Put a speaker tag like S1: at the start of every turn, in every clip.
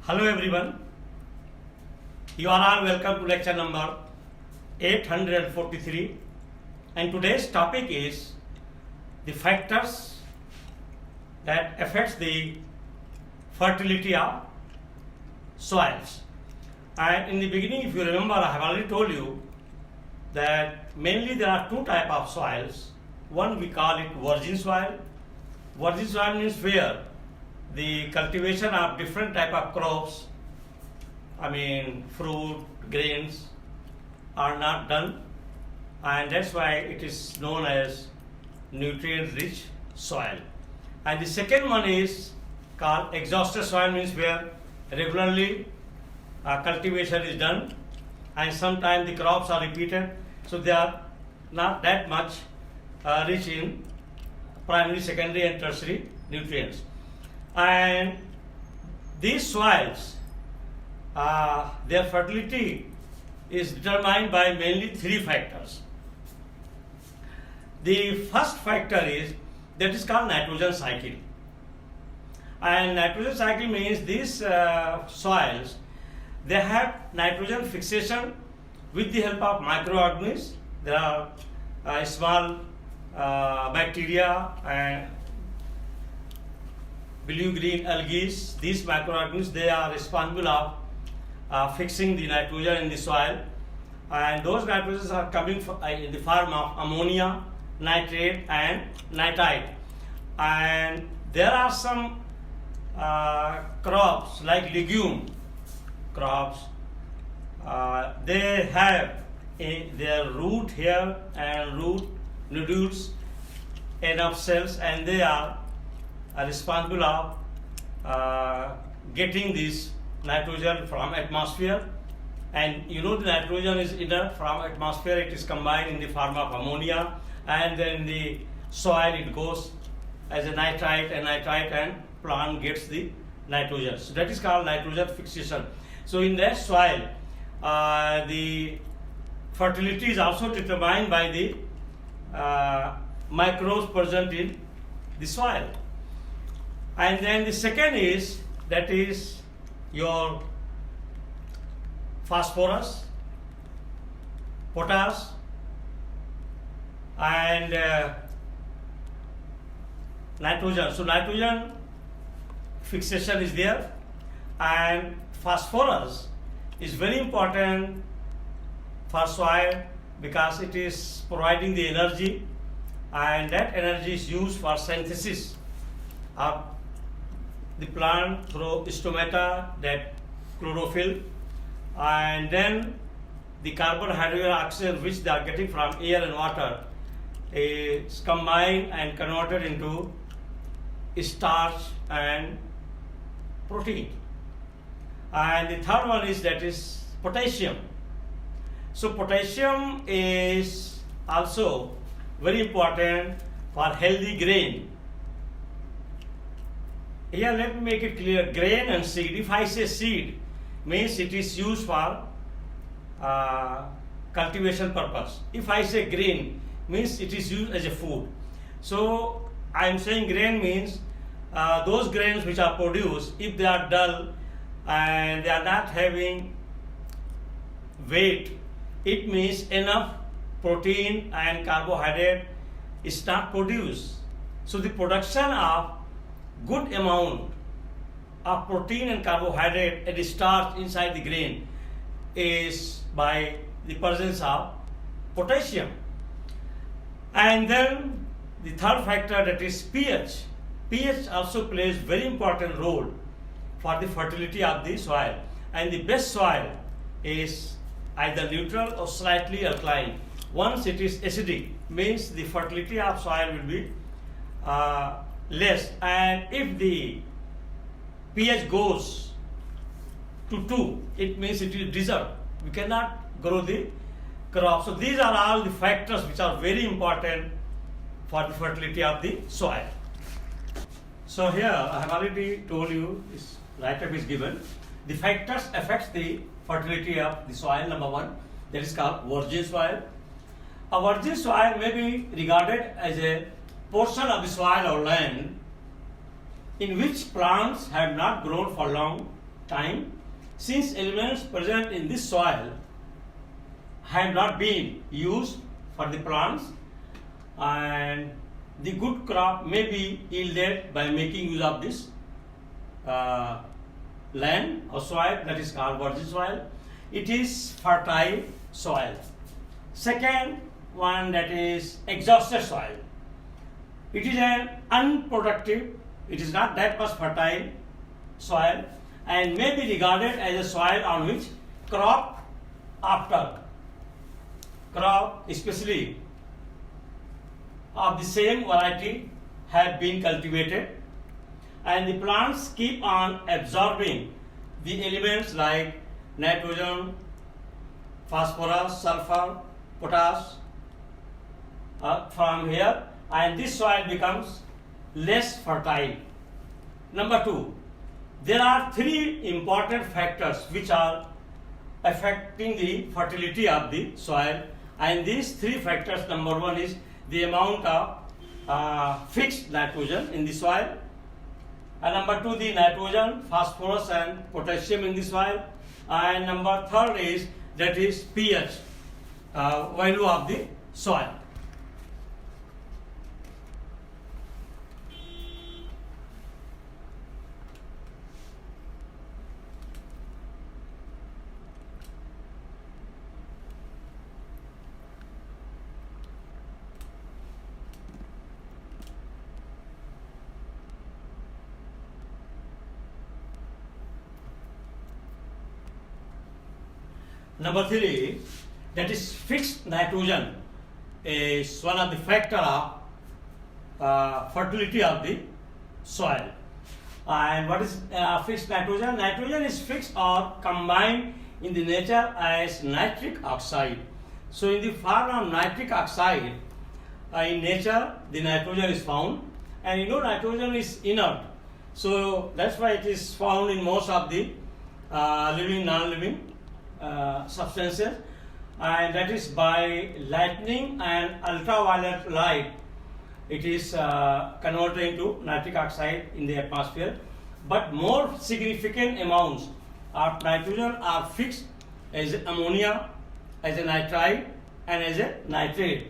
S1: Hello everyone, you are all welcome to lecture number 843 and today's topic is the factors that affects the fertility of soils. And in the beginning, if you remember, I have already told you that mainly there are two types of soils. One we call it virgin soil. Virgin soil means where the cultivation of different type of crops, fruit, grains are not done, and that's why it is known as nutrient rich soil. And the second one is called exhausted soil, means where regularly cultivation is done and sometimes the crops are repeated, so they are not that much rich in primary, secondary and tertiary nutrients. And these soils, their fertility is determined by mainly three factors. The first factor is that is called nitrogen cycle. And nitrogen cycle means these soils, they have nitrogen fixation with the help of microorganisms. There are small bacteria and blue-green algae. These microorganisms, they are responsible of fixing the nitrogen in the soil, and those nitrogens are coming in the form of ammonia, nitrate and nitrite. And there are some crops like legume crops, they have their root hair and root nodules enough cells, and they are responsible of getting this nitrogen from atmosphere. And you know the nitrogen is inert from atmosphere, it is combined in the form of ammonia, and then the soil it goes as a nitrite and plant gets the nitrogen. So that is called nitrogen fixation. So in that soil, the fertility is also determined by the microbes present in the soil. And then the second is, that is your phosphorus, potash and nitrogen. So nitrogen fixation is there, and phosphorus is very important for soil because it is providing the energy, and that energy is used for synthesis of the plant through stomata, that chlorophyll, and then the carbon, hydrogen, oxygen which they are getting from air and water is combined and converted into starch and protein. And the third one is, that is potassium. So potassium is also very important for healthy grain. Here let me make it clear, grain and seed. If I say seed, means it is used for cultivation purpose. If I say grain, means it is used as a food. So I am saying grain means those grains which are produced, if they are dull and they are not having weight, it means enough protein and carbohydrate is not produced. So the production of good amount of protein and carbohydrate and starch inside the grain is by the presence of potassium. And then the third factor, that is pH. pH also plays very important role for the fertility of the soil, and the best soil is either neutral or slightly alkaline. Once it is acidic, means the fertility of soil will be less, and if the pH goes to 2, it means it is desert. We cannot grow the crop. So these are all the factors which are very important for the fertility of the soil. So here I have already told you, this write-up is given. The factors affects the fertility of the soil. Number one, that is called virgin soil. A virgin soil may be regarded as a portion of the soil or land in which plants have not grown for long time, since elements present in this soil have not been used for the plants, and the good crop may be yielded by making use of this land or soil, that is called virgin soil. It is fertile soil. Second one, that is exhausted soil. It is an unproductive, it is not that much fertile soil, and may be regarded as a soil on which crop after crop, especially of the same variety, have been cultivated, and the plants keep on absorbing the elements like nitrogen, phosphorus, sulfur, potash from here, and this soil becomes less fertile. Number two, there are three important factors which are affecting the fertility of the soil, and these three factors, number one is the amount of fixed nitrogen in the soil, and number two, the nitrogen, phosphorus and potassium in the soil, and number third is, that is pH value of the soil. Number three, that is fixed nitrogen, is one of the factor of fertility of the soil. And what is fixed nitrogen? Nitrogen is fixed or combined in the nature as nitric oxide. So in the form of nitric oxide, in nature the nitrogen is found, and you know nitrogen is inert. So that's why it is found in most of the living, non-living substances, and that is by lightning and ultraviolet light it is converted into nitric oxide in the atmosphere. But more significant amounts of nitrogen are fixed as ammonia, as a nitrite and as a nitrate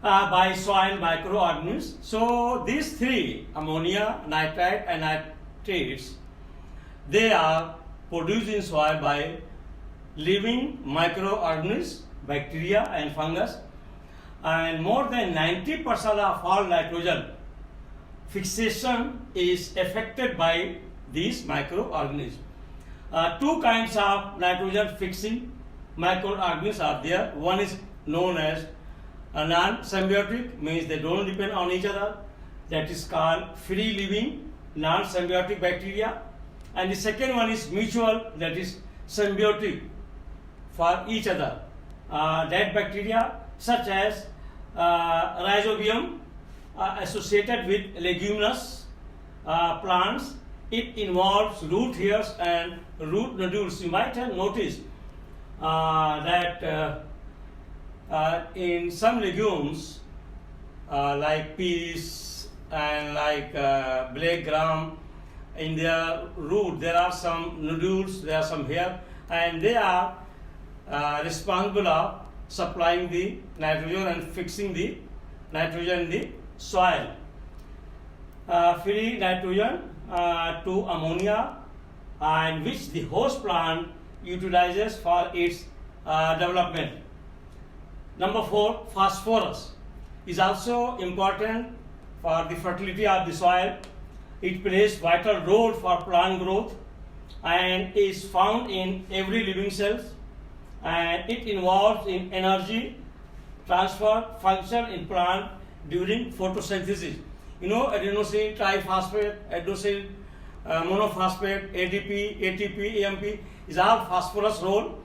S1: by soil microorganisms. So these three, ammonia, nitrite and nitrates, they are produced in soil by living microorganisms, bacteria and fungus, and more than 90% of all nitrogen fixation is affected by these microorganisms. Two kinds of nitrogen fixing microorganisms are there. One is known as non-symbiotic, means they don't depend on each other, that is called free living non-symbiotic bacteria. And the second one is mutual, that is symbiotic for each other. That bacteria, such as rhizobium, associated with leguminous plants, it involves root hairs and root nodules. You might have noticed that in some legumes like peas and like black gram, in their root there are some nodules, there are some hair, and they are responsible of supplying the nitrogen and fixing the nitrogen in the soil. Free nitrogen to ammonia, and which the host plant utilizes for its development. Number four, phosphorus is also important for the fertility of the soil. It plays vital role for plant growth and is found in every living cell, and it involves in energy transfer function in plant during photosynthesis. You know, adenosine triphosphate, adenosine monophosphate, ADP, ATP, AMP is all phosphorus role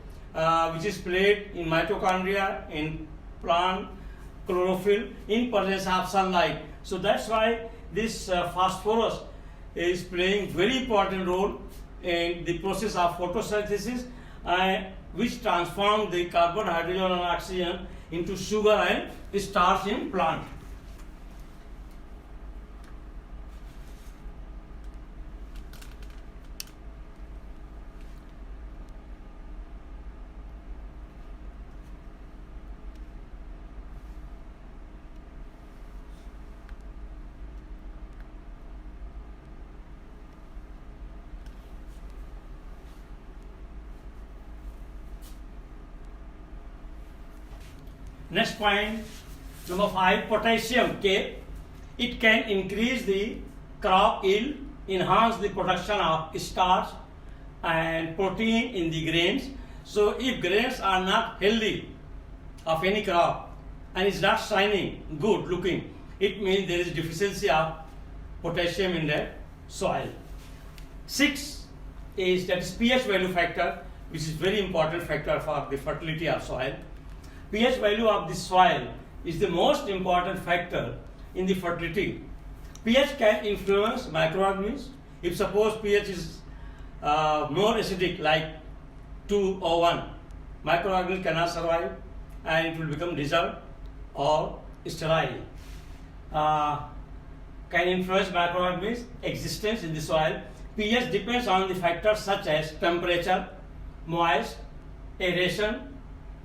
S1: which is played in mitochondria, in plant chlorophyll, in presence of sunlight. So that's why this phosphorus is playing very important role in the process of photosynthesis, which transforms the carbon, hydrogen and oxygen into sugar and starch in plant. Next point, number 5, potassium K. It can increase the crop yield, enhance the production of starch and protein in the grains. So if grains are not healthy of any crop and it's not shining, good looking, it means there is deficiency of potassium in the soil. 6 is that is pH value factor, which is very important factor for the fertility of soil. pH value of the soil is the most important factor in the fertility. pH can influence microorganisms. If suppose pH is more acidic, like 2 or 1, microorganisms cannot survive and it will become dissolved or sterile. Can influence microorganisms' existence in the soil. pH depends on the factors such as temperature, moist, aeration.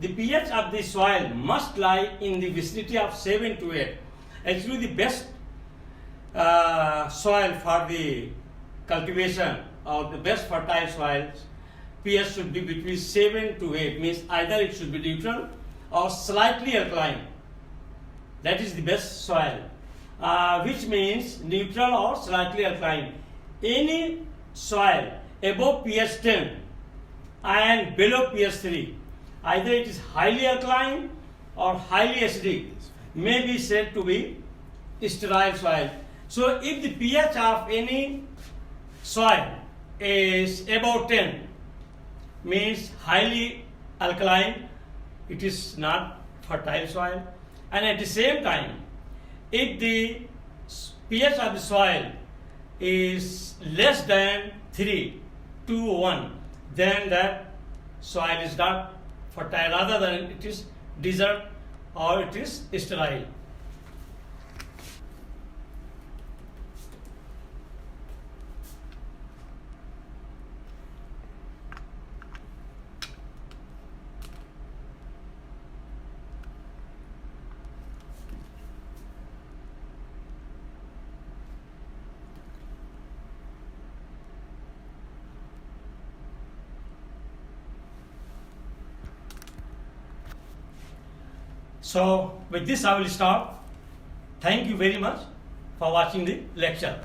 S1: The pH of the soil must lie in the vicinity of 7 to 8. Actually, the best soil for the cultivation or the best fertile soils, pH should be between 7 to 8, means either it should be neutral or slightly alkaline. That is the best soil, which means neutral or slightly alkaline. Any soil above pH 10 and below pH 3, either it is highly alkaline or highly acidic, may be said to be sterile soil. So if the pH of any soil is above 10, means highly alkaline, it is not fertile soil. And at the same time, if the pH of the soil is less than 3 to 1, then that soil is not fertile, rather than it is desert or it is sterile. So with this I will stop. Thank you very much for watching the lecture.